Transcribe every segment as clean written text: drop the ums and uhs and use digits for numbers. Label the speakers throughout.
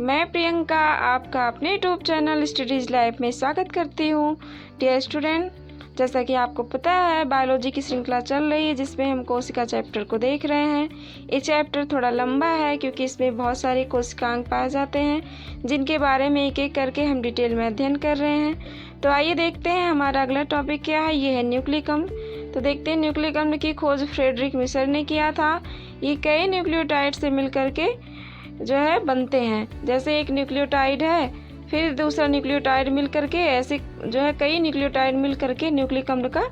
Speaker 1: मैं प्रियंका आपका अपने यूट्यूब चैनल स्टडीज़ लाइफ में स्वागत करती हूँ। डियर स्टूडेंट, जैसा कि आपको पता है बायोलॉजी की श्रृंखला चल रही है जिसमें हम कोशिका चैप्टर को देख रहे हैं। ये चैप्टर थोड़ा लंबा है क्योंकि इसमें बहुत सारे कोशिकांग पाए जाते हैं जिनके बारे में एक एक करके हम डिटेल में अध्ययन कर रहे हैं। तो आइए देखते हैं हमारा अगला टॉपिक क्या है। ये है न्यूक्लिक अम्ल। तो देखते हैं न्यूक्लिक अम्ल की खोज फ्रेडरिक मिशर ने किया था। ये कई न्यूक्लियोटाइड से मिलकर के जो है बनते हैं। जैसे एक न्यूक्लियोटाइड है, फिर दूसरा न्यूक्लियोटाइड मिल करके ऐसे जो है कई न्यूक्लियोटाइड मिल करके न्यूक्लिक अम्ल का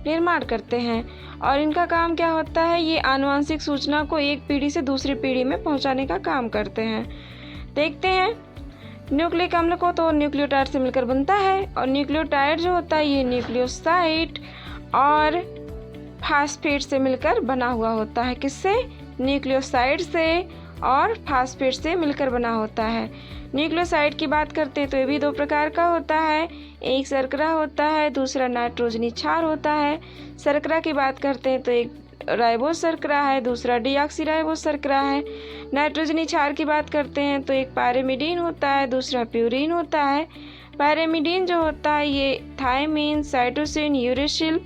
Speaker 1: निर्माण करते हैं। और इनका काम क्या होता है, ये आनुवंशिक सूचना को एक पीढ़ी से दूसरी पीढ़ी में पहुंचाने का काम करते हैं। देखते हैं न्यूक्लिक अम्ल को तो न्यूक्लियोटाइड से मिलकर बनता है और न्यूक्लियोटाइड जो होता है ये न्यूक्लियोसाइड और फास्फेट से मिलकर बना हुआ होता है। किससे? न्यूक्लियोसाइड से और फास्फेट से मिलकर बना होता है। न्यूक्लियोसाइड की बात करते हैं तो ये भी दो प्रकार का होता है, एक शर्करा होता है, दूसरा नाइट्रोजनी क्षार होता है। शर्करा की बात करते हैं तो एक राइबोज शर्करा है, दूसरा डीऑक्सीराइबोज शर्करा है। नाइट्रोजनी क्षार की बात करते हैं तो एक पायरिमिडीन होता है, दूसरा प्यूरिन होता है। पायरिमिडीन जो होता है ये थायमीन, साइटोसिन, यूरेसिल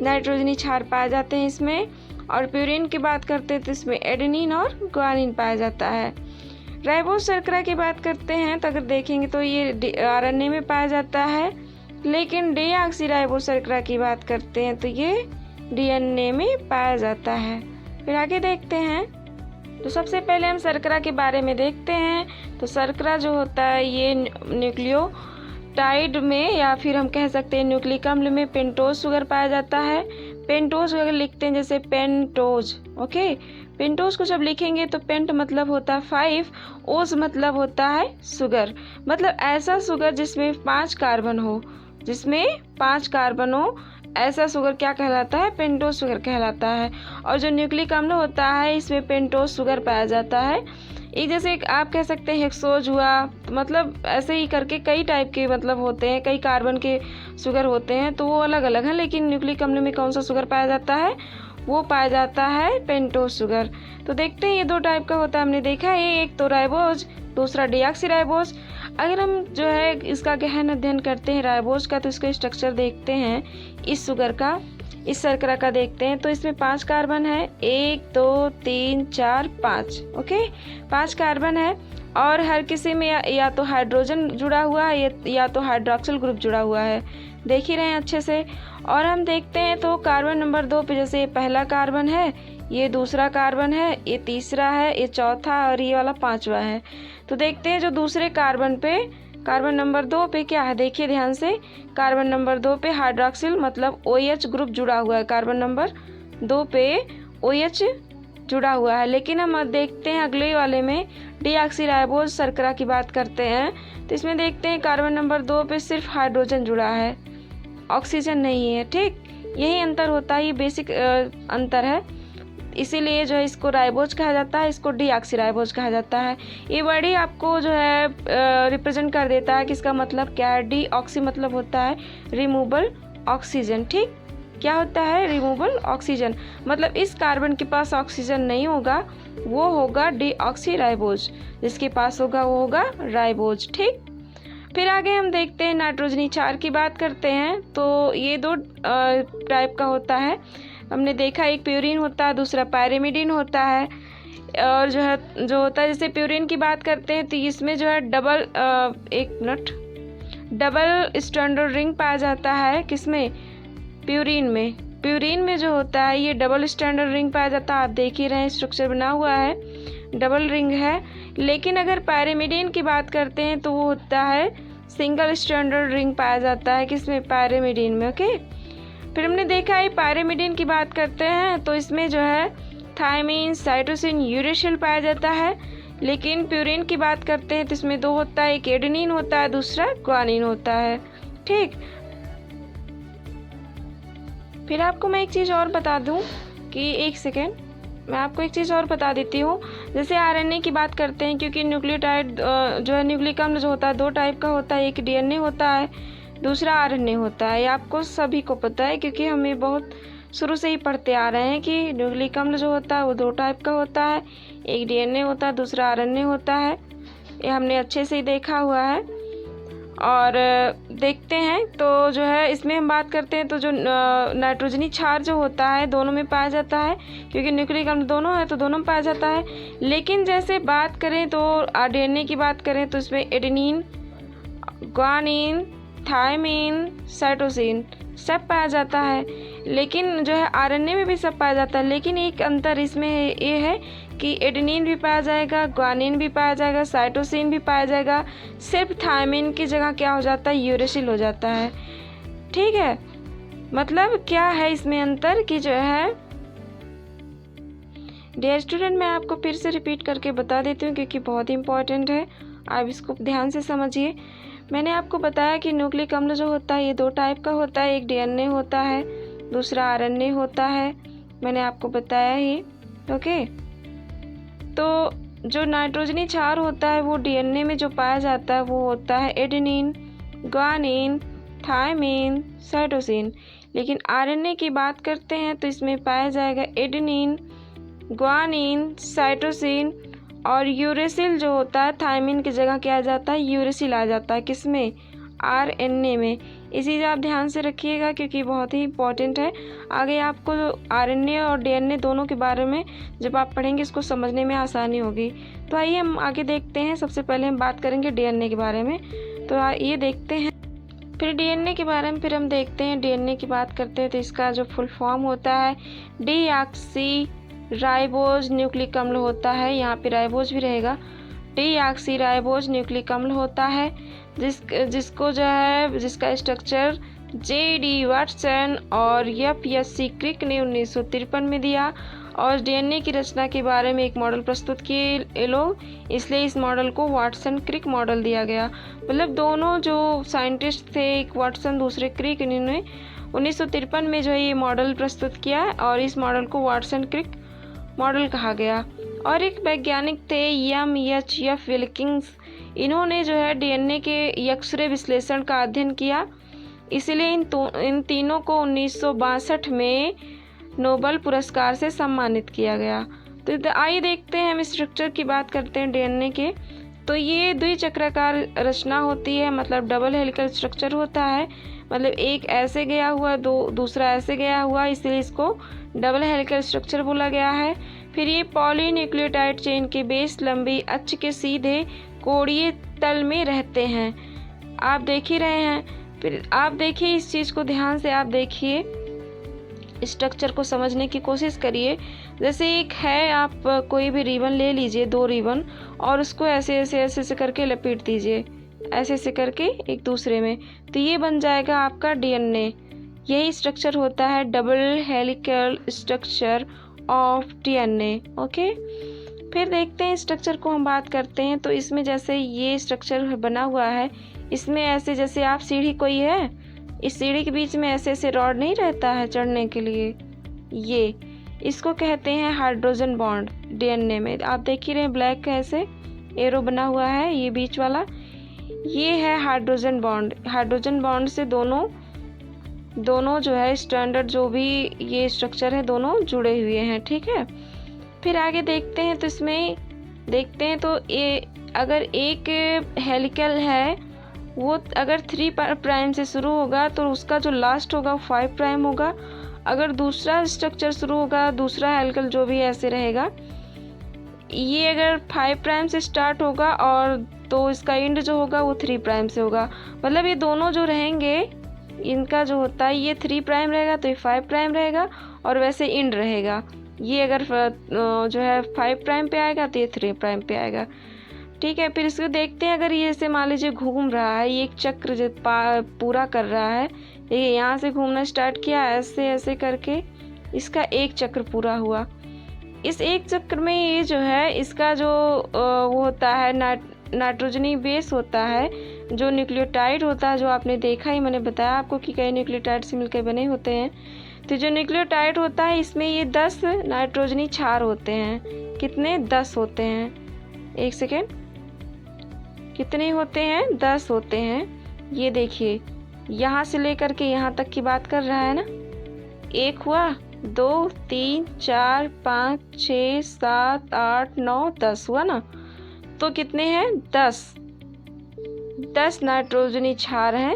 Speaker 1: नाइट्रोजनी क्षार पाए जाते हैं इसमें। और प्यूरिन की बात करते हैं तो इसमें एडेनिन और ग्वानिन पाया जाता है। राइबोज शर्करा की बात करते हैं तो अगर देखेंगे तो ये आरएनए में पाया जाता है, लेकिन डीऑक्सीराइबोज शर्करा की बात करते हैं तो ये डीएनए में पाया जाता है। फिर आगे देखते हैं तो सबसे पहले हम शर्करा के बारे में देखते हैं। तो शर्करा जो होता है ये न्यूक्लियोटाइड में या फिर हम कह सकते हैं न्यूक्लिक अम्ल में पेंटोज शुगर पाया जाता है। पेंटोज अगर लिखते हैं जैसे पेंटोज, ओके, पेंटोज को जब लिखेंगे तो पेंट मतलब होता है 5, ओज मतलब होता है शुगर, मतलब ऐसा शुगर जिसमें 5 कार्बन हो, जिसमें 5 कार्बन हो, ऐसा शुगर क्या कहलाता है? पेंटोज शुगर कहलाता है। और जो न्यूक्लिक अम्ल होता है इसमें पेंटोज शुगर पाया जाता है। एक जैसे आप कह सकते हैं हेक्सोज हुआ, मतलब ऐसे ही करके कई टाइप के मतलब होते हैं, कई कार्बन के शुगर होते हैं तो वो अलग अलग हैं, लेकिन न्यूक्लिक अम्ल में कौन सा शुगर पाया जाता है? वो पाया जाता है पेंटोज शुगर। तो देखते हैं ये दो टाइप का होता है, हमने देखा है, एक तो राइबोज, दूसरा डीऑक्सीराइबोज। अगर हम जो है इसका गहन अध्ययन करते हैं राइबोज का तो इसका स्ट्रक्चर देखते हैं, इस शुगर का, इस शर्करा का देखते हैं तो इसमें 5 कार्बन है, 1 2 3 4 5, ओके, 5 कार्बन है। और हर किसी में या तो हाइड्रोजन जुड़ा हुआ है या तो हाइड्रोक्सिल ग्रुप जुड़ा हुआ है, देख ही रहे हैं अच्छे से। और हम देखते हैं तो कार्बन नंबर 2 पे जैसे ये पहला कार्बन है, ये दूसरा कार्बन है, ये तीसरा है, ये चौथा और ये वाला 5वां है। तो देखते हैं जो दूसरे कार्बन पे, कार्बन नंबर 2 पे क्या है, देखिए ध्यान से, कार्बन नंबर 2 पे हाइड्रोक्सिल मतलब OH ग्रुप जुड़ा हुआ है, कार्बन नंबर 2 पे OH जुड़ा हुआ है। लेकिन हम देखते हैं अगले वाले में डीऑक्सीराइबोज शर्करा की बात करते हैं तो इसमें देखते हैं कार्बन नंबर 2 पे सिर्फ हाइड्रोजन जुड़ा है, ऑक्सीजन नहीं है। ठीक, यही अंतर होता है, ये बेसिक अंतर है, इसीलिए जो है इसको राइबोज कहा जाता है, इसको डीऑक्सीराइबोज कहा जाता है। ये वर्ड ही आपको जो है रिप्रेजेंट कर देता है कि इसका मतलब क्या है। डीऑक्सी मतलब होता है रिमूवल ऑक्सीजन। ठीक, क्या होता है? रिमूवल ऑक्सीजन, मतलब इस कार्बन के पास ऑक्सीजन नहीं होगा, वो होगा डीऑक्सीराइबोज, जिसके पास होगा वो होगा राइबोज। ठीक, फिर आगे हम देखते हैं नाइट्रोजनी क्षार की बात करते हैं तो ये दो टाइप का होता है, हमने देखा, एक प्यूरिन होता है, दूसरा पायरिमिडीन होता है। और जो होता है जैसे प्यूरिन की बात करते हैं तो इसमें जो है डबल स्ट्रैंडेड रिंग पाया जाता है। किसमें? प्यूरिन में। प्यूरिन में जो होता है ये डबल स्ट्रैंडेड रिंग पाया जाता है, आप देख ही रहे हैं स्ट्रक्चर बना हुआ है, डबल रिंग है। लेकिन अगर पायरिमिडीन की बात करते हैं तो वो होता है सिंगल स्ट्रैंडेड रिंग पाया जाता है। किसमें? पायरिमिडीन में, ओके। फिर हमने देखा है पायरिमिडीन की बात करते हैं तो इसमें जो है थायमीन, साइटोसिन, यूरेसिल पाया जाता है। लेकिन प्यूरिन की बात करते हैं तो इसमें 2 होता है, एक एडेनिन होता है, दूसरा ग्वानिन होता है। ठीक, फिर आपको मैं एक चीज़ और बता दूं कि एक सेकेंड, मैं आपको एक चीज़ और बता देती हूँ। जैसे आरएनए की बात करते हैं, क्योंकि न्यूक्लियोटाइड जो है न्यूक्लिक अम्ल जो होता है 2 टाइप का होता है, एक डीएनए होता है, दूसरा आरएनए होता है। ये आपको सभी को पता है क्योंकि हमें बहुत शुरू से ही पढ़ते आ रहे हैं कि न्यूक्लिक अम्ल जो होता है वो 2 टाइप का होता है, एक डीएनए होता है, दूसरा आरएनए होता है। ये हमने अच्छे से ही देखा हुआ है। और देखते हैं तो जो है इसमें हम बात करते हैं तो जो नाइट्रोजनी क्षार जो होता है दोनों में पाया जाता है, क्योंकि न्यूक्लिक अम्ल दोनों है तो दोनों में पाया जाता है। लेकिन जैसे बात करें तो डीएनए की बात करें तो इसमें एडेनिन, ग्वानिन, थायमिन, साइटोसिन सब पाया जाता है। लेकिन जो है आरएनए में भी सब पाया जाता है, लेकिन एक अंतर इसमें ये है कि एडेनिन भी पाया जाएगा, ग्वानिन भी पाया जाएगा, साइटोसिन भी पाया जाएगा। सिर्फ थायमिन की जगह क्या हो जाता है, यूरेसिल हो जाता है। ठीक है, मतलब क्या है इसमें अंतर कि जो है डियर स्टूडेंट, मैं आपको फिर से रिपीट करके बता देती हूँ क्योंकि बहुत ही इंपॉर्टेंट है, आप इसको ध्यान से समझिए। मैंने आपको बताया कि न्यूक्लिक अम्ल जो होता है ये 2 टाइप का होता है, एक डीएनए होता है, दूसरा आरएनए होता है। मैंने आपको बताया ही। ओके, तो जो नाइट्रोजनी क्षार होता है वो डीएनए में जो पाया जाता है वो होता है एडेनिन, ग्वानिन, थायमिन, साइटोसिन। लेकिन आरएनए की बात करते हैं तो इसमें पाया जाएगा एडेनिन, ग्वानिन, साइटोसिन और यूरेसिल जो होता है, थायमिन की जगह क्या आ जाता है, यूरेसिल आ जाता है। किसमें, आरएनए में। इसी चीज़ आप ध्यान से रखिएगा क्योंकि बहुत ही इंपॉर्टेंट है। आगे आपको आरएनए और डीएनए दोनों के बारे में जब आप पढ़ेंगे इसको समझने में आसानी होगी। तो आइए हम आगे देखते हैं। सबसे पहले हम बात करेंगे डीएनए के बारे में, तो ये देखते हैं। फिर डीएनए के बारे में फिर हम देखते हैं। डीएनए की बात करते हैं तो इसका जो फुल फॉर्म होता है डीऑक्सी राइबोज न्यूक्लिक अम्ल होता है। यहाँ पे राइबोज भी रहेगा। डीऑक्सी राइबोज न्यूक्लिक अम्ल होता है जिसको जो है जिसका स्ट्रक्चर J.D. वाटसन और F.S.C. क्रिक ने 1953 में दिया। और डीएनए की रचना के बारे में एक मॉडल प्रस्तुत किए ये लोग, इसलिए इस मॉडल को वाटसन क्रिक मॉडल दिया गया। मतलब दोनों जो साइंटिस्ट थे, एक वाटसन दूसरे क्रिक, इन्होंने 1953 में जो है ये मॉडल प्रस्तुत किया और इस मॉडल को वाटसन क्रिक मॉडल कहा गया। और एक वैज्ञानिक थे M.H.F. विल्किंस, इन्होंने जो है डीएनए के एक्स-रे विश्लेषण का अध्ययन किया, इसलिए इन तीनों को 1962 में नोबेल पुरस्कार से सम्मानित किया गया। तो आइए देखते हैं, हम स्ट्रक्चर की बात करते हैं डीएनए के। तो ये द्विचक्राकार रचना होती है, मतलब डबल हेलिकल स्ट्रक्चर होता है। मतलब एक ऐसे गया हुआ, दूसरा ऐसे गया हुआ, इसलिए इसको डबल हेलिकल स्ट्रक्चर बोला गया है। फिर ये पॉलीन्यूक्लियोटाइड चेन के बेस लंबी अक्ष के सीधे कोणीय तल में रहते हैं। आप देख ही रहे हैं। फिर आप देखिए इस चीज़ को ध्यान से, आप देखिए स्ट्रक्चर को समझने की कोशिश करिए। जैसे एक है, आप कोई भी रिबन ले लीजिए, 2 रिबन, और उसको ऐसे ऐसे ऐसे ऐसे करके लपेट दीजिए, ऐसे ऐसे करके एक दूसरे में, तो ये बन जाएगा आपका डीएनए। यही स्ट्रक्चर होता है double helical structure of DNA. Okay, फिर देखते हैं स्ट्रक्चर को हम बात करते हैं। तो इसमें जैसे ये स्ट्रक्चर बना हुआ है, इसमें ऐसे जैसे आप सीढ़ी कोई है, इस सीढ़ी के बीच में ऐसे ऐसे रॉड नहीं रहता है चढ़ने के लिए, ये इसको कहते हैं हाइड्रोजन बॉन्ड। डीएनए में आप देख ही रहे हैं, ब्लैक ऐसे एरो बना हुआ है, ये बीच वाला, ये है हाइड्रोजन बॉन्ड। हाइड्रोजन बॉन्ड से दोनों जो है स्टैंडर्ड जो भी ये स्ट्रक्चर है दोनों जुड़े हुए हैं। ठीक है, फिर आगे देखते हैं। तो इसमें देखते हैं तो ये अगर एक हेलिकल है वो अगर 3 प्राइम से शुरू होगा तो उसका जो लास्ट होगा 5 प्राइम होगा। अगर दूसरा स्ट्रक्चर शुरू होगा, दूसरा हेलिकल जो भी ऐसे रहेगा, ये अगर 5 प्राइम से स्टार्ट होगा और तो इसका एंड जो होगा वो 3 प्राइम से होगा। मतलब ये दोनों जो रहेंगे, इनका जो होता है ये 3 प्राइम रहेगा तो ये 5 प्राइम रहेगा, और वैसे एंड रहेगा। ये अगर जो है 5 प्राइम पे आएगा तो ये 3 प्राइम पे आएगा। ठीक है, फिर इसको देखते हैं। अगर ये जैसे मान लीजिए घूम रहा है, ये एक चक्र जो पूरा कर रहा है, ये यहाँ से घूमना स्टार्ट किया ऐसे ऐसे करके, इसका एक चक्र पूरा हुआ। इस एक चक्र में ये जो है इसका जो वो होता है नाइट्रोजनी बेस होता है, जो न्यूक्लियोटाइड होता है, जो आपने देखा ही, मैंने बताया आपको कि कई न्यूक्लियोटाइड से मिलकर बने होते हैं। तो जो न्यूक्लियोटाइड होता है इसमें ये 10 नाइट्रोजनी क्षार होते हैं। कितने? 10 होते हैं। एक सेकेंड, कितने होते हैं? 10 होते हैं। ये देखिए, यहाँ से लेकर के यहाँ तक की बात कर रहा है ना। 1 हुआ, 2, 3, 4, 5, 6, 7, 8, 9, 10 हुआ ना। तो कितने हैं 10 नाइट्रोजनी क्षार हैं,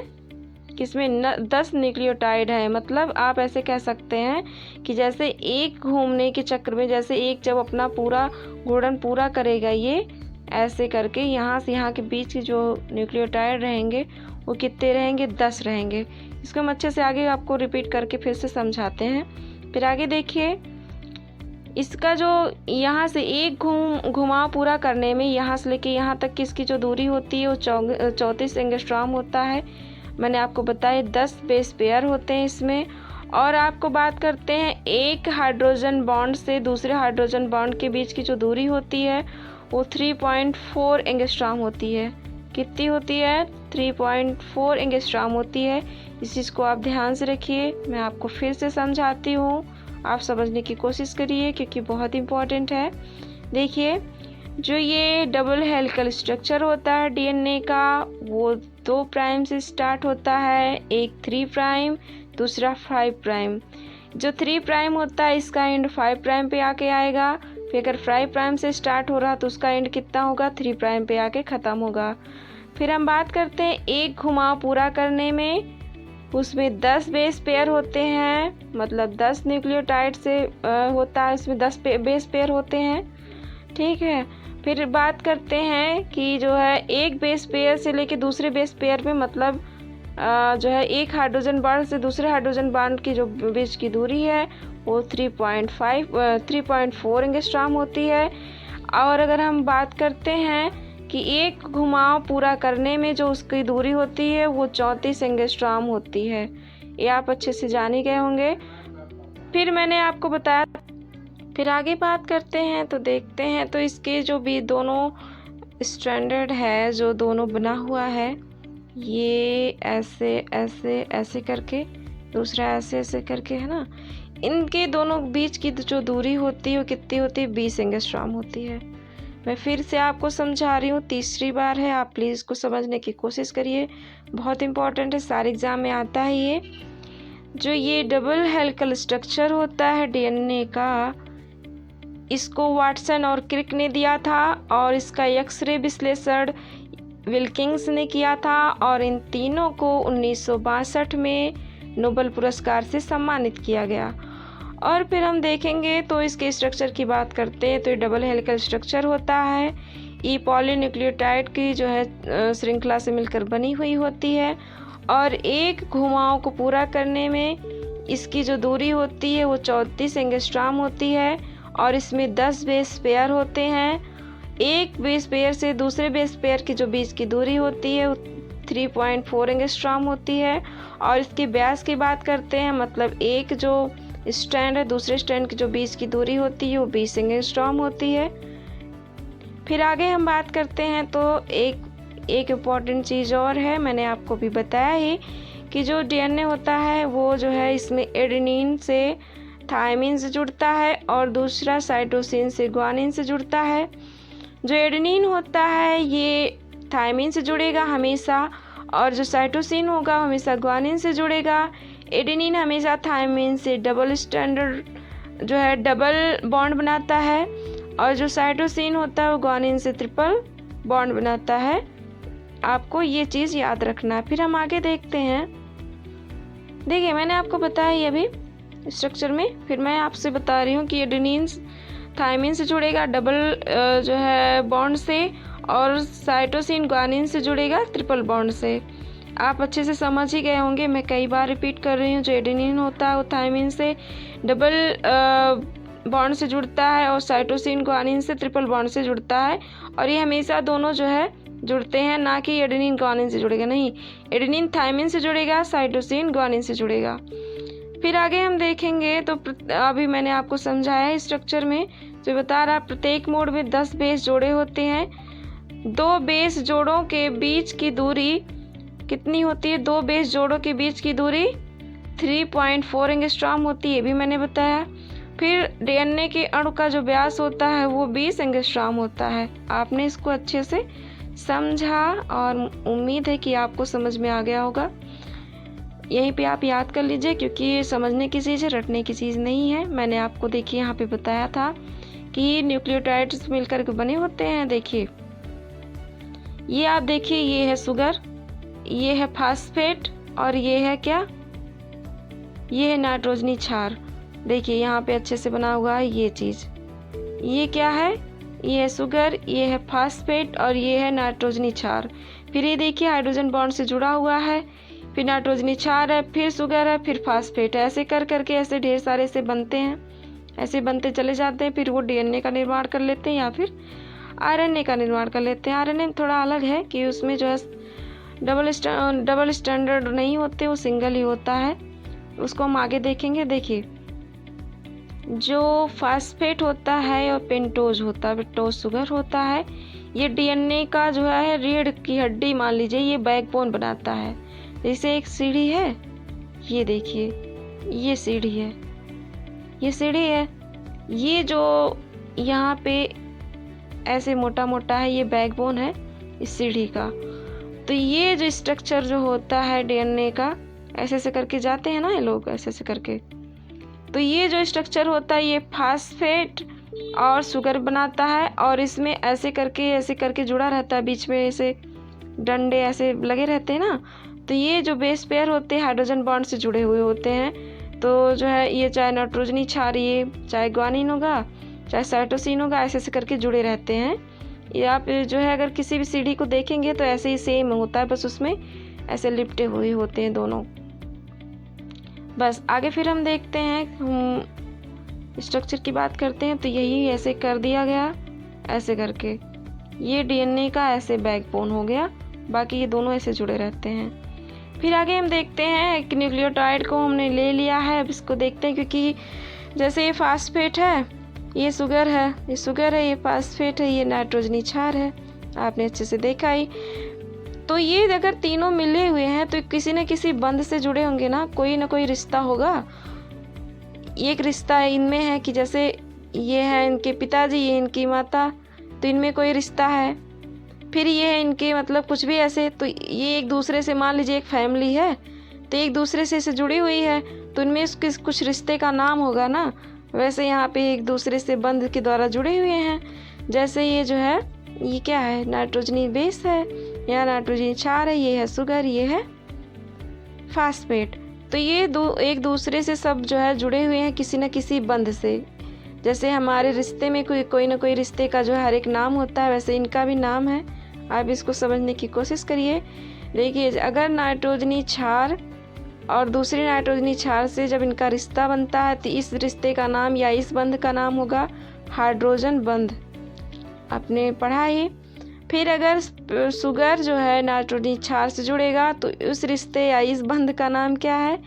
Speaker 1: किसमें 10 न्यूक्लियोटाइड है। मतलब आप ऐसे कह सकते हैं कि जैसे एक घूमने के चक्र में, जैसे एक जब अपना पूरा घूर्णन पूरा करेगा ये, ऐसे करके यहाँ से यहाँ के बीच के जो न्यूक्लियोटाइड रहेंगे वो कितने रहेंगे 10 रहेंगे। इसको हम अच्छे से आगे आपको रिपीट करके फिर से समझाते हैं। फिर आगे देखिए, इसका जो यहाँ से एक घुमाव पूरा करने में यहाँ से लेके यहाँ तक की इसकी जो दूरी होती है वो 34 एंगस्ट्रॉम होता है। मैंने आपको बताया 10 बेस पेयर होते हैं इसमें। और आपको बात करते हैं एक हाइड्रोजन बॉन्ड से दूसरे हाइड्रोजन बॉन्ड के बीच की जो दूरी होती है वो 3.4 एंगस्ट्रॉम होती है। कितनी होती है? 3.4 एंगस्ट्रॉम होती है। इस चीज़ को आप ध्यान से रखिए, मैं आपको फिर से समझाती हूँ, आप समझने की कोशिश करिए क्योंकि बहुत इम्पोर्टेंट है। देखिए, जो ये डबल हेलिकल स्ट्रक्चर होता है डीएनए का, वो 2 प्राइम से स्टार्ट होता है, एक 3 प्राइम, दूसरा 5 प्राइम। जो 3 प्राइम होता है इसका एंड 5 प्राइम पे आके आएगा। फिर अगर 5 प्राइम से स्टार्ट हो रहा तो उसका एंड कितना होगा? 3 प्राइम पे आके ख़त्म होगा। फिर हम बात करते हैं एक घुमाव पूरा करने में उसमें 10 बेस पेयर होते हैं, मतलब 10 न्यूक्लियोटाइड से होता है, इसमें 10 बेस पेयर होते हैं। ठीक है। फिर बात करते हैं कि जो है एक बेस पेयर से लेके दूसरे बेस पेयर में, मतलब जो है एक हाइड्रोजन बॉन्ड से दूसरे हाइड्रोजन बॉन्ड की जो बीच की दूरी है वो 3.4 एंगस्ट्रॉम होती है। और अगर हम बात करते हैं कि एक घुमाव पूरा करने में जो उसकी दूरी होती है वो 34 एंगस्ट्रॉम होती है। ये आप अच्छे से जान ही गए होंगे। फिर मैंने आपको बताया, फिर आगे बात करते हैं तो देखते हैं तो इसके जो भी दोनों स्टैंडर्ड है, जो दोनों बना हुआ है, ये ऐसे ऐसे ऐसे करके, दूसरा ऐसे ऐसे करके, है ना। इनके दोनों बीच की जो दूरी होती है वो कितनी होती है? 20 एंगस्ट्रॉम होती है। मैं फिर से आपको समझा रही हूँ, तीसरी बार है, आप प्लीज़ इसको समझने की कोशिश करिए, बहुत इंपॉर्टेंट है, सारे एग्ज़ाम में आता है ये। जो ये डबल हेलिकल स्ट्रक्चर होता है डीएनए का, इसको वाटसन और क्रिक ने दिया था और इसका एक्सरे विश्लेषण विल्किंस ने किया था और इन तीनों को 1962 में नोबेल पुरस्कार से सम्मानित किया गया। और फिर हम देखेंगे तो इसके स्ट्रक्चर की बात करते हैं तो ये डबल हेलिकल स्ट्रक्चर होता है। ये पॉलीन्यूक्लियोटाइड की जो है श्रृंखला से मिलकर बनी हुई होती है और एक घुमाव को पूरा करने में इसकी जो दूरी होती है वो 34 एंगस्ट्रॉम होती है और इसमें 10 बेस पेयर होते हैं। एक बेस पेयर से दूसरे बेस पेयर की जो बीच की दूरी होती है वो 3.4 एंगस्ट्रॉम होती है। और इसके व्यास की बात करते हैं, मतलब एक जो स्टैंड है दूसरे स्टैंड की जो बीच की दूरी होती है वो 20 एंगस्ट्रॉम होती है। फिर आगे हम बात करते हैं तो एक इम्पॉर्टेंट चीज़ और है, मैंने आपको भी बताया ही कि जो डीएनए होता है वो जो है इसमें एडेनिन से थायमिन से जुड़ता है और दूसरा साइटोसिन से ग्वानिन से जुड़ता है। जो एडेनिन होता है ये थायमिन से जुड़ेगा हमेशा और जो साइटोसिन होगा हमेशा ग्वानिन से जुड़ेगा। एडेनिन हमेशा थायमिन से डबल स्टैंडर्ड जो है डबल बॉन्ड बनाता है और जो साइटोसिन होता है वो ग्वानिन से ट्रिपल बॉन्ड बनाता है। आपको ये चीज़ याद रखना है। फिर हम आगे देखते हैं। देखिए, मैंने आपको बताया ये अभी स्ट्रक्चर में, फिर मैं आपसे बता रही हूँ कि एडेनिन थायमिन से जुड़ेगा डबल जो है बॉन्ड से और साइटोसिन ग्वानिन से जुड़ेगा ट्रिपल बॉन्ड से। आप अच्छे से समझ ही गए होंगे, मैं कई बार रिपीट कर रही हूँ। जो एडेनिन होता है वो थायमिन से डबल बॉन्ड से जुड़ता है और साइटोसिन ग्वानिन से ट्रिपल बॉन्ड से जुड़ता है और ये हमेशा दोनों जो है जुड़ते हैं, ना कि एडेनिन ग्वानिन से जुड़ेगा, नहीं, एडेनिन थायमिन से जुड़ेगा, साइटोसिन ग्वानिन से जुड़ेगा। फिर आगे हम देखेंगे तो अभी मैंने आपको समझाया है स्ट्रक्चर में, जो बता रहा प्रत्येक मोड में 10 बेस जोड़े होते हैं। 2 बेस जोड़ों के बीच की दूरी कितनी होती है? 2 बेस जोड़ों के बीच की दूरी 3.4 एंगस्ट्रॉम होती है, ये भी मैंने बताया। फिर डीएनए के अणु का जो व्यास होता है वो 20 एंगस्ट्रॉम होता है। आपने इसको अच्छे से समझा और उम्मीद है कि आपको समझ में आ गया होगा। यहीं पे आप याद कर लीजिए क्योंकि ये समझने की चीज़ है, रटने की चीज़ नहीं है। मैंने आपको देखिए यहाँ पे बताया था कि न्यूक्लियोटाइड्स मिलकर के बने होते हैं। देखिए ये आप देखिए, ये है शुगर, ये है फास्फेट और ये है क्या, ये है नाइट्रोजनी क्षार। देखिए यहाँ पे अच्छे से बना हुआ है ये चीज़। ये क्या है, ये है शुगर, ये है फास्फेट और ये है नाइट्रोजनी क्षार। फिर ये देखिए हाइड्रोजन बॉन्ड से जुड़ा हुआ है, फिर नाइट्रोजनी क्षार है, फिर शुगर है, फिर फास्फेट है। ऐसे कर करके ऐसे ढेर सारे से बनते हैं, ऐसे बनते चले जाते हैं। फिर वो डीएनए का निर्माण कर लेते हैं या फिर आरएनए का निर्माण कर लेते हैं। आरएनए थोड़ा अलग है कि उसमें जो है डबल स्टैंडर्ड नहीं होते, वो सिंगल ही होता है। उसको हम आगे देखेंगे। देखिए जो फास्फेट होता है और पेंटोज होता है, पेंटोज शुगर होता है, ये डीएनए का जो है रीढ़ की हड्डी मान लीजिए, ये बैकबोन बनाता है। जैसे एक सीढ़ी है, ये देखिए ये सीढ़ी है, ये सीढ़ी है, ये जो यहाँ पे ऐसे मोटा मोटा है, ये बैकबोन है इस सीढ़ी का। तो ये जो स्ट्रक्चर जो होता है डीएनए का, ऐसे ऐसे करके जाते हैं ना ये लोग, ऐसे ऐसे करके, तो ये जो स्ट्रक्चर होता है ये फास्फेट और शुगर बनाता है। और इसमें ऐसे करके जुड़ा रहता है, बीच में ऐसे डंडे ऐसे लगे रहते हैं ना। तो ये जो बेस पेयर होते हैं हाइड्रोजन बॉन्ड से जुड़े हुए होते हैं। तो जो है ये चाहे नाइट्रोजनी क्षार, ये चाहे ग्वानिन होगा, चाहे साइटोसिन होगा, ऐसे ऐसे करके जुड़े रहते हैं। ये आप जो है अगर किसी भी सीढ़ी को देखेंगे तो ऐसे ही सेम होता है, बस उसमें ऐसे लिपटे हुए होते हैं दोनों। बस आगे फिर हम देखते हैं, स्ट्रक्चर की बात करते हैं। तो यही ऐसे कर दिया गया, ऐसे करके ये डीएनए का ऐसे बैकबोन हो गया, बाकी ये दोनों ऐसे जुड़े रहते हैं। फिर आगे हम देखते हैं एक न्यूक्लियोटाइड को हमने ले लिया है। अब इसको देखते हैं, क्योंकि जैसे ये फास्फेट है, ये शुगर है, ये शुगर है, ये फास्फेट है, ये नाइट्रोजनी क्षार है, आपने अच्छे से देखा ही। तो ये अगर तीनों मिले हुए हैं तो किसी न किसी बंध से जुड़े होंगे ना, कोई ना कोई रिश्ता होगा। एक रिश्ता इनमें है कि जैसे ये है इनके पिताजी, ये इनकी माता, तो इनमें कोई रिश्ता है। फिर ये है इनके मतलब कुछ भी ऐसे, तो ये एक दूसरे से, मान लीजिए एक फैमिली है तो एक दूसरे से जुड़ी हुई है, तो इनमें इसके कुछ रिश्ते का नाम होगा ना। वैसे यहाँ पे एक दूसरे से बंध के द्वारा जुड़े हुए हैं। जैसे ये जो है, ये क्या है, नाइट्रोजनी बेस है या नाइट्रोजनी क्षार है, ये है शुगर, ये है फास्फेट। तो ये एक दूसरे से सब जो है जुड़े हुए हैं किसी न किसी बंध से। जैसे हमारे रिश्ते में कोई ना कोई रिश्ते का जो हर एक नाम होता है, वैसे इनका भी नाम है। आप इसको समझने की कोशिश करिए। देखिए अगर नाइट्रोजनी क्षार और दूसरी नाइट्रोजनी क्षार से जब इनका रिश्ता बनता है तो इस रिश्ते का नाम या इस बंध का नाम होगा हाइड्रोजन बंध, आपने पढ़ा ही। फिर अगर शुगर जो है नाइट्रोजनी क्षार से जुड़ेगा तो उस रिश्ते या इस बंध का नाम क्या है,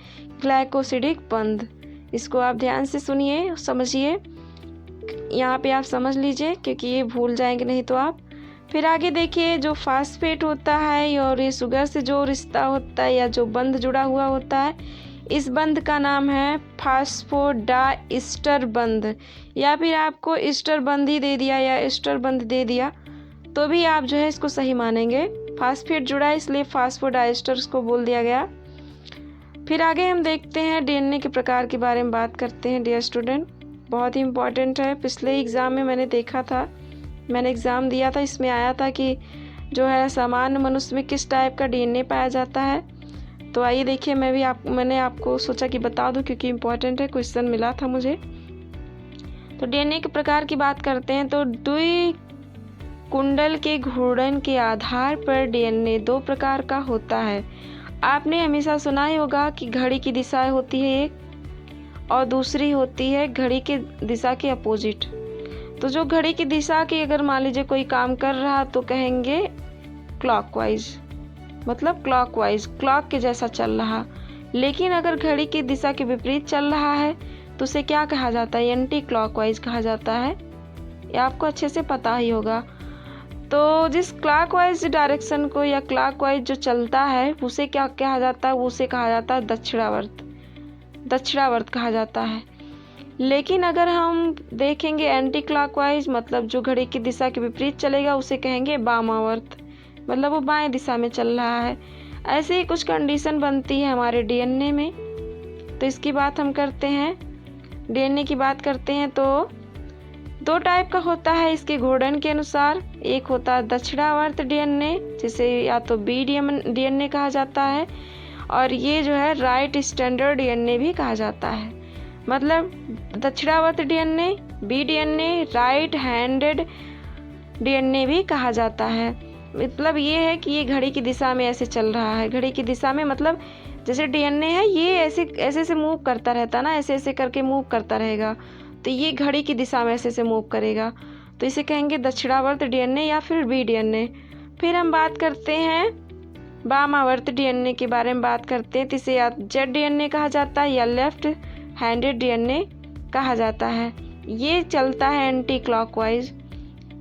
Speaker 1: ग्लाइकोसिडिक बंध। इसको आप ध्यान से सुनिए, समझिए, यहाँ पे आप समझ लीजिए, क्योंकि ये भूल जाएंगे नहीं तो आप। फिर आगे देखिए जो फास्फेट होता है और ये शुगर से जो रिश्ता होता है या जो बंध जुड़ा हुआ होता है, इस बंध का नाम है फास्फोडाइस्टर बंध, या फिर आपको ईस्टर बंध ही दे दिया या ईस्टर बंध दे दिया तो भी आप जो है इसको सही मानेंगे। फास्फेट जुड़ा है इसलिए फास्फोडाइस्टर को बोल दिया गया। फिर आगे हम देखते हैं डीएनए के प्रकार के बारे में बात करते हैं। डियर स्टूडेंट, बहुत ही इम्पॉर्टेंट है। पिछले एग्ज़ाम में मैंने देखा था, मैंने एग्ज़ाम दिया था, इसमें आया था कि जो है सामान्य मनुष्य में किस टाइप का डीएनए पाया जाता है। तो आइए देखिए, मैंने आपको सोचा कि बता दूं क्योंकि इम्पॉर्टेंट है, क्वेश्चन मिला था मुझे। तो डीएनए के प्रकार की बात करते हैं तो द्विकुंडल के घूर्णन के आधार पर डीएनए दो प्रकार का होता है। आपने हमेशा सुना ही होगा कि घड़ी की दिशा होती है एक, और दूसरी होती है घड़ी के दिशा के अपोजिट। तो जो घड़ी की दिशा की अगर मान लीजिए कोई काम कर रहा तो कहेंगे क्लॉकवाइज, मतलब क्लॉकवाइज, क्लॉक के जैसा चल रहा। लेकिन अगर घड़ी की दिशा के विपरीत चल रहा है तो उसे क्या कहा जाता है, एंटी क्लॉकवाइज कहा जाता है। ये आपको अच्छे से पता ही होगा। तो जिस क्लॉकवाइज डायरेक्शन को या क्लॉकवाइज जो चलता है उसे क्या कहा जाता है, उसे कहा जाता है दक्षिणावर्त, दक्षिणावर्त कहा जाता है। लेकिन अगर हम देखेंगे एंटी क्लॉकवाइज, मतलब जो घड़ी की दिशा के विपरीत चलेगा, उसे कहेंगे वामावर्त, मतलब वो बाएं दिशा में चल रहा है। ऐसे ही कुछ कंडीशन बनती है हमारे डीएनए में। तो इसकी बात हम करते हैं, डीएनए की बात करते हैं। तो दो टाइप का होता है इसके घोड़न के अनुसार। एक होता है दक्षिणावर्त डीएनए, जिसे या तो बी डीएनए कहा जाता है, और ये जो है राइट स्टैंडर्ड डीएनए भी कहा जाता है। मतलब दक्षिणावर्त DNA, B DNA, right handed DNA भी कहा जाता है। मतलब ये है कि ये घड़ी की दिशा में ऐसे चल रहा है। घड़ी की दिशा में मतलब जैसे डीएनए है ये ऐसे ऐसे से मूव करता रहता ना, ऐसे ऐसे करके मूव करता रहेगा, तो ये घड़ी की दिशा में ऐसे से मूव करेगा, तो इसे कहेंगे दक्षिणावर्त डीएनए या फिर बी डीएनए। फिर हम बात करते हैं वामावर्त डीएनए के बारे में बात करते हैं, तो इसे या जेड डीएनए कहा जाता है या लेफ्ट हैंडेड डीएनए कहा जाता है। ये चलता है एंटी क्लॉकवाइज,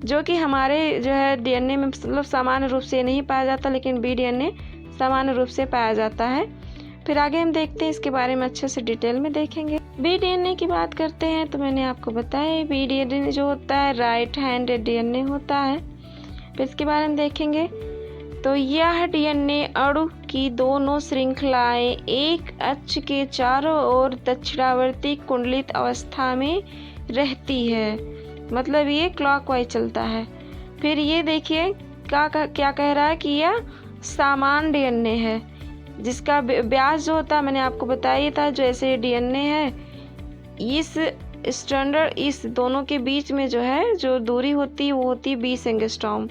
Speaker 1: जो कि हमारे जो है डीएनए में मतलब सामान्य रूप से नहीं पाया जाता, लेकिन बी डीएनए सामान्य रूप से पाया जाता है। फिर आगे हम देखते हैं इसके बारे में अच्छे से डिटेल में देखेंगे। बी डीएनए की बात करते हैं तो मैंने आपको बताया बी डीएनए जो होता है राइट हैंडेड डीएनए होता है। फिर इसके बारे में देखेंगे तो यह डीएनए अणु की दोनों श्रृंखलाएं एक अक्ष के चारों ओर दक्षिणावर्ती कुंडलित अवस्था में रहती है, मतलब ये क्लॉकवाइज चलता है। फिर ये देखिए क्या कह रहा है कि यह समान डीएनए है, जिसका व्यास जो होता है मैंने आपको बताया था, जो ऐसे डीएनए है इस स्टैंडर्ड इस दोनों के बीच में जो है जो दूरी होती है वो होती है 20 एंगस्ट्रॉम।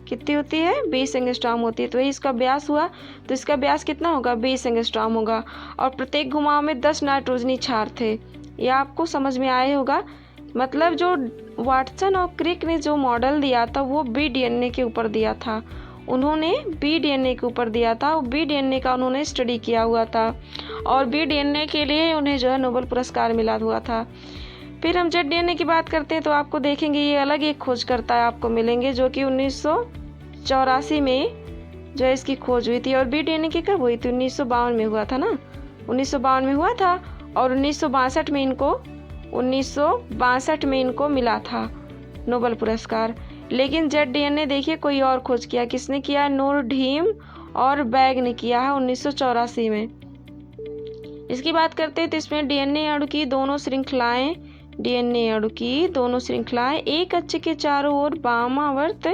Speaker 1: कितनी होती है? 20 एंगस्ट्रॉम होती है। तो वही इसका व्यास हुआ, तो इसका व्यास कितना होगा? 20 एंगस्ट्रॉम होगा। और प्रत्येक घुमाव में 10 नाइट्रोजनी क्षार थे। यह आपको समझ में आया होगा। मतलब जो वाटसन और क्रिक ने जो मॉडल दिया था वो बी डीएनए के ऊपर दिया था। उन्होंने बी डीएनए के ऊपर दिया था, बी डीएनए का उन्होंने स्टडी किया हुआ था और बी डीएनए के लिए उन्हें जो है नोबेल पुरस्कार मिला हुआ था। फिर हम जेड डीएनए की बात करते हैं तो आपको देखेंगे ये अलग एक खोजकर्ता आपको मिलेंगे, जो कि 1984 में जो है इसकी खोज हुई थी। और बी डीएनए की कब हुई थी? 1952 में हुआ था ना, 1952 में हुआ था। और 1962 में इनको मिला था नोबेल पुरस्कार। लेकिन जेड डीएनए देखिए कोई और खोज किया, किसने किया? नूरडीम और बैग ने किया है 1984 में। इसकी बात करते हैं तो इसमें डीएनए अणु की दोनों श्रृंखलाएं एक अक्ष के चारों ओर वामावर्त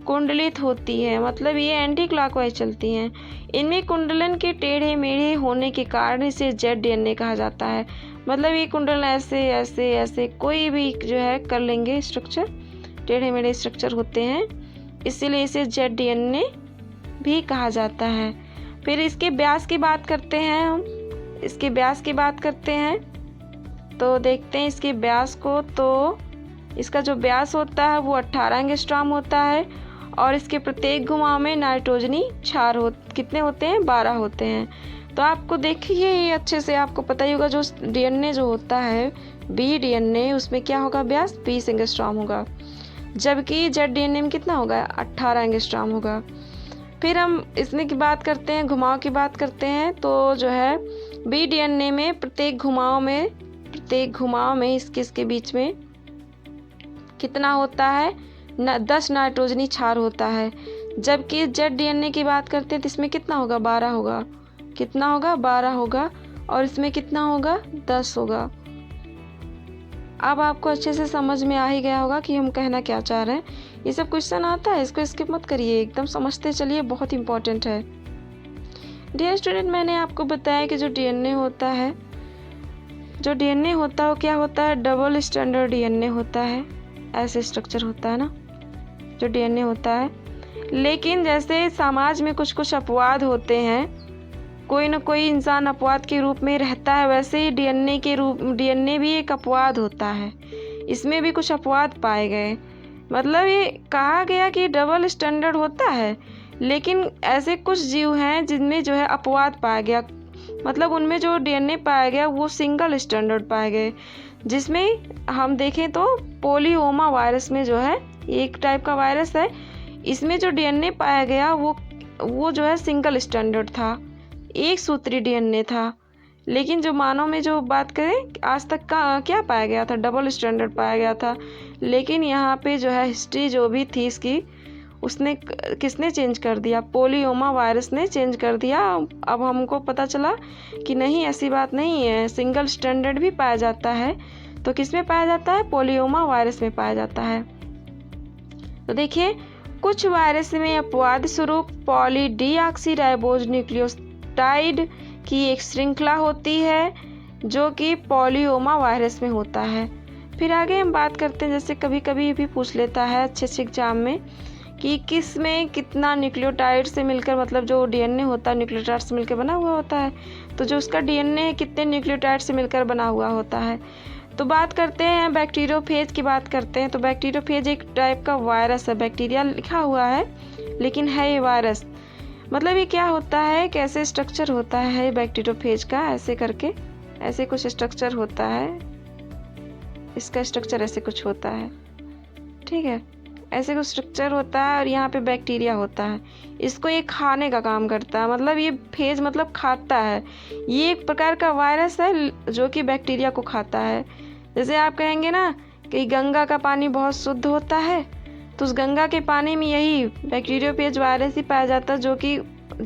Speaker 1: कुंडलित होती है, मतलब ये एंटी क्लॉकवाइज चलती हैं। इनमें कुंडलन के टेढ़े मेढ़े होने के कारण इसे जेड डीएनए कहा जाता है। मतलब ये कुंडल ऐसे ऐसे ऐसे कोई भी जो है कर लेंगे स्ट्रक्चर, टेढ़े मेढ़े स्ट्रक्चर होते हैं, इसीलिए इसे जेड डीएनए भी कहा जाता है। फिर इसके व्यास की बात करते हैं हम, इसके व्यास की बात करते हैं तो देखते हैं इसके व्यास को। तो इसका जो व्यास होता है वो 18 एंगस्ट्रॉम होता है और इसके प्रत्येक घुमाव में नाइट्रोजनी क्षार कितने होते हैं? 12 होते हैं। तो आपको देखिए ये अच्छे से आपको पता ही होगा, जो डीएनए जो होता है बी डीएनए उसमें क्या होगा? व्यास 20 एंगस्ट्रॉम होगा, जबकि जेड डीएनए में कितना होगा? 18 एंगस्ट्रॉम होगा। फिर हम इसमें की बात करते हैं, घुमाव की बात करते हैं तो जो है बी डीएनए में प्रत्येक घुमाव में इसके बीच में कितना होता है? 10 नाइट्रोजनी क्षार होता है। जबकि जेड डीएनए की बात करते हैं तो इसमें कितना होगा? 12 होगा। कितना होगा? 12 होगा। और इसमें कितना होगा? 10 होगा। अब आपको अच्छे से समझ में आ ही गया होगा कि हम कहना क्या चाह रहे हैं। ये सब क्वेश्चन आता है, इसको स्किप मत करिए, एकदम समझते चलिए, बहुत इंपॉर्टेंट है। डियर स्टूडेंट, मैंने आपको बताया कि जो डीएनए होता है वो क्या होता है? डबल स्टैंडर्ड डीएनए होता है। ऐसे स्ट्रक्चर होता है ना जो डीएनए होता है। लेकिन जैसे समाज में कुछ अपवाद होते हैं, कोई ना कोई इंसान अपवाद के रूप में रहता है, वैसे ही डीएनए भी एक अपवाद होता है। इसमें भी कुछ अपवाद पाए गए। मतलब ये कहा गया कि डबल स्टैंडर्ड होता है, लेकिन ऐसे कुछ जीव हैं जिनमें जो है अपवाद पाया गया, मतलब उनमें जो डीएनए पाया गया वो सिंगल स्टैंडर्ड पाए गए। जिसमें हम देखें तो पोलियोमा वायरस में जो है एक टाइप का वायरस है, इसमें जो डीएनए पाया गया वो जो है सिंगल स्टैंडर्ड था, एक सूत्री डीएनए था। लेकिन जो मानव में जो बात करें आज तक का क्या पाया गया था? डबल स्टैंडर्ड पाया गया था। लेकिन यहाँ पे जो है हिस्ट्री जो भी थी इसकी, उसने किसने चेंज कर दिया? पोलियोमा वायरस ने चेंज कर दिया। अब हमको पता चला कि नहीं, ऐसी बात नहीं है, सिंगल स्टैंडर्ड भी पाया जाता है। तो किस में पाया जाता है? पोलियोमा वायरस में पाया जाता है। तो देखिए, कुछ वायरस में अपवाद स्वरूप पॉलीडीऑक्सीराइबोज न्यूक्लियोटाइड की एक श्रृंखला होती है जो कि पोलियोमा वायरस में होता है। फिर आगे हम बात करते हैं, जैसे कभी कभी भी पूछ लेता है अच्छे एग्जाम में कि किस में कितना न्यूक्लियोटाइड से मिलकर, मतलब जो डीएनए होता है न्यूक्लियोटाइड से मिलकर बना हुआ होता है, तो जो उसका डीएनए है कितने न्यूक्लियोटाइड से मिलकर बना हुआ होता है। तो बात करते हैं बैक्टीरियोफेज की बात करते हैं। तो बैक्टीरियोफेज एक टाइप का वायरस है, बैक्टीरिया लिखा हुआ है लेकिन है ये वायरस। मतलब ये क्या होता है, कैसे स्ट्रक्चर होता है बैक्टीरियोफेज का, ऐसे करके ऐसे कुछ स्ट्रक्चर होता है, इसका स्ट्रक्चर ऐसे कुछ होता है, ठीक है, ऐसे कुछ स्ट्रक्चर होता है और यहाँ पे बैक्टीरिया होता है। इसको ये खाने का काम करता है, मतलब ये फेज मतलब खाता है। ये एक प्रकार का वायरस है जो कि बैक्टीरिया को खाता है। जैसे आप कहेंगे ना कि गंगा का पानी बहुत शुद्ध होता है, तो उस गंगा के पानी में यही बैक्टीरियोफेज वायरस ही पाया जाता है जो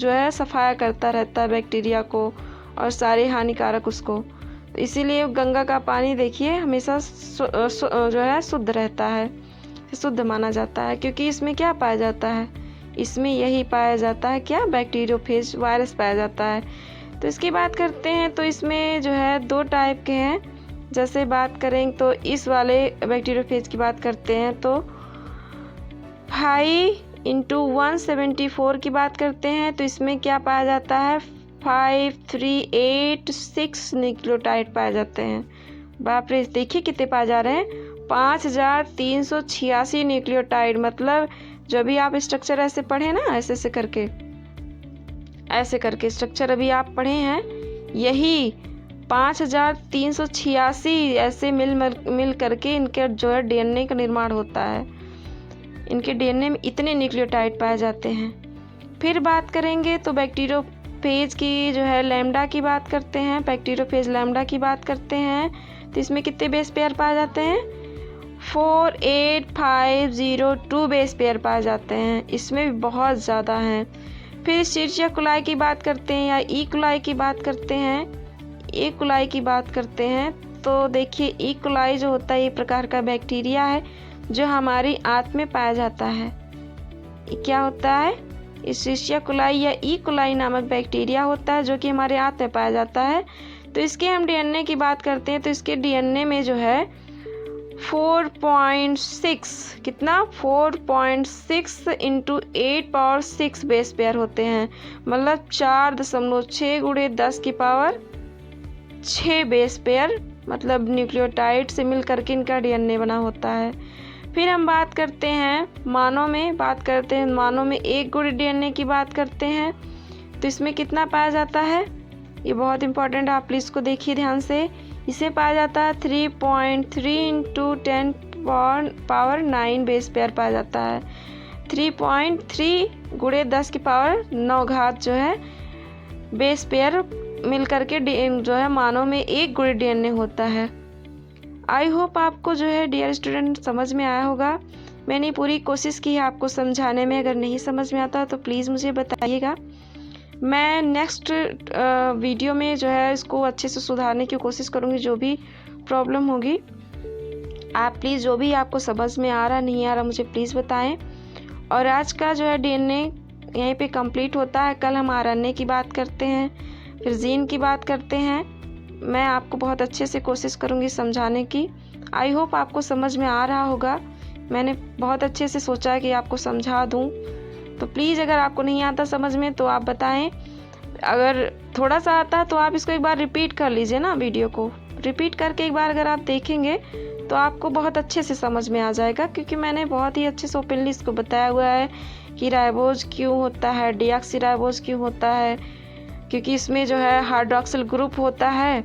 Speaker 1: है सफाया करता रहता है बैक्टीरिया को और सारे हानिकारक उसको। तो इसीलिए गंगा का पानी देखिए हमेशा जो है शुद्ध रहता है, शुद्ध माना जाता है, क्योंकि इसमें क्या पाया जाता है, इसमें यही पाया जाता है, क्या, बैक्टीरियोफेज वायरस पाया जाता है। तो इसकी बात करते हैं तो इसमें जो है 2 टाइप के हैं। जैसे बात करें तो इस वाले बैक्टीरियोफेज की बात करते हैं तो 5×174 की बात करते हैं तो इसमें क्या पाया जाता है, 5386 न्यूक्लियोटाइड पाए जाते हैं। बाप रे, देखिए कितने पाए जा रहे हैं, 5386 न्यूक्लियोटाइड। मतलब जो भी आप स्ट्रक्चर ऐसे पढ़े ना, ऐसे करके स्ट्रक्चर अभी आप पढ़े हैं, यही 5386 ऐसे मिल करके इनके जो है डीएनए का निर्माण होता है। इनके डीएनए में इतने न्यूक्लियोटाइड पाए जाते हैं। फिर बात करेंगे तो बैक्टीरियोफेज की जो है लैम्डा की बात करते हैं, बैक्टीरियोफेज लैम्डा की बात करते हैं तो इसमें कितने बेस पेयर पाए जाते हैं, 48502 बेस पेयर पाए जाते हैं। इसमें भी बहुत ज़्यादा हैं। फिर एस्चेरिचिया कोलाई की बात करते हैं या ई कोलाई की बात करते हैं, तो देखिए ई कोलाई जो होता है ये प्रकार का बैक्टीरिया है जो हमारी आंत में पाया जाता है। क्या होता है, एस्चेरिचिया कोलाई या ई कोलाई नामक बैक्टीरिया होता है जो कि हमारे आंत में पाया जाता है। तो इसके हम डीएनए की बात करते हैं तो इसके डीएनए में जो है 4.6 कितना 4.6 × 8⁻6 बेस पेयर होते हैं। मतलब 4.6 × 10⁻6 बेस पेयर, मतलब न्यूक्लियोटाइड से मिल करके इनका डीएनए बना होता है। फिर हम बात करते हैं मानव में, मानव में 1 गुण डीएनए की बात करते हैं तो इसमें कितना पाया जाता है, ये बहुत इंपॉर्टेंट है, आप प्लीज़ इसको देखिए ध्यान से। इसे पाया जाता है 3.3 × 10⁻9 बेस पेयर पाया जाता है। 3.3 × 10⁻9 जो है बेस पेयर मिल करके जो है मानव में 1 गुण डीएनए होता है। आई होप आपको जो है डियर स्टूडेंट समझ में आया होगा। मैंने पूरी कोशिश की है आपको समझाने में। अगर नहीं समझ में आता तो प्लीज़ मुझे बताइएगा। मैं नेक्स्ट वीडियो में जो है इसको अच्छे से सुधारने की कोशिश करूँगी। जो भी प्रॉब्लम होगी आप प्लीज़, जो भी आपको समझ में आ रहा नहीं आ रहा मुझे प्लीज़ बताएं। और आज का जो है डीएनए यहीं पे कंप्लीट होता है। कल हम आरएनए की बात करते हैं, फिर जीन की बात करते हैं। मैं आपको बहुत अच्छे से कोशिश करूँगी समझाने की। आई होप आपको समझ में आ रहा होगा। मैंने बहुत अच्छे से सोचा है कि आपको समझा दूँ। तो प्लीज़ अगर आपको नहीं आता समझ में तो आप बताएं। अगर थोड़ा सा आता है तो आप इसको एक बार रिपीट कर लीजिए ना, वीडियो को रिपीट करके एक बार अगर आप देखेंगे तो आपको बहुत अच्छे से समझ में आ जाएगा। क्योंकि मैंने बहुत ही अच्छे से ओपनली इसको बताया हुआ है कि राइबोज क्यों होता है, डीऑक्सीराइबोज क्यों होता है। क्योंकि इसमें जो है हाइड्रॉक्सिल ग्रुप होता है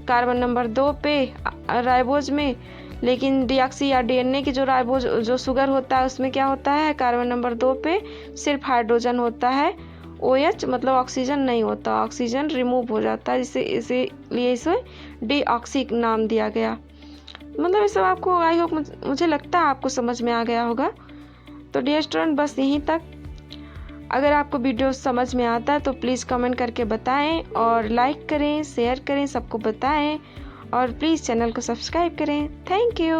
Speaker 1: कार्बन नंबर 2 पे राइबोज में, लेकिन डीऑक्सी या डीएनए की जो राइबोज जो शुगर होता है उसमें क्या होता है, कार्बन नंबर 2 पे सिर्फ हाइड्रोजन होता है, OH मतलब ऑक्सीजन नहीं होता, ऑक्सीजन रिमूव हो जाता है, इसीलिए इसे डीऑक्सी नाम दिया गया। मतलब ये सब आपको आई होप मुझे लगता है आपको समझ में आ गया होगा। तो डियर स्टूडेंट बस यहीं तक। अगर आपको वीडियो समझ में आता है तो प्लीज़ कमेंट करके बताएं और लाइक करें, शेयर करें, सबको बताएं। और प्लीज़ चैनल को सब्सक्राइब करें। Thank you.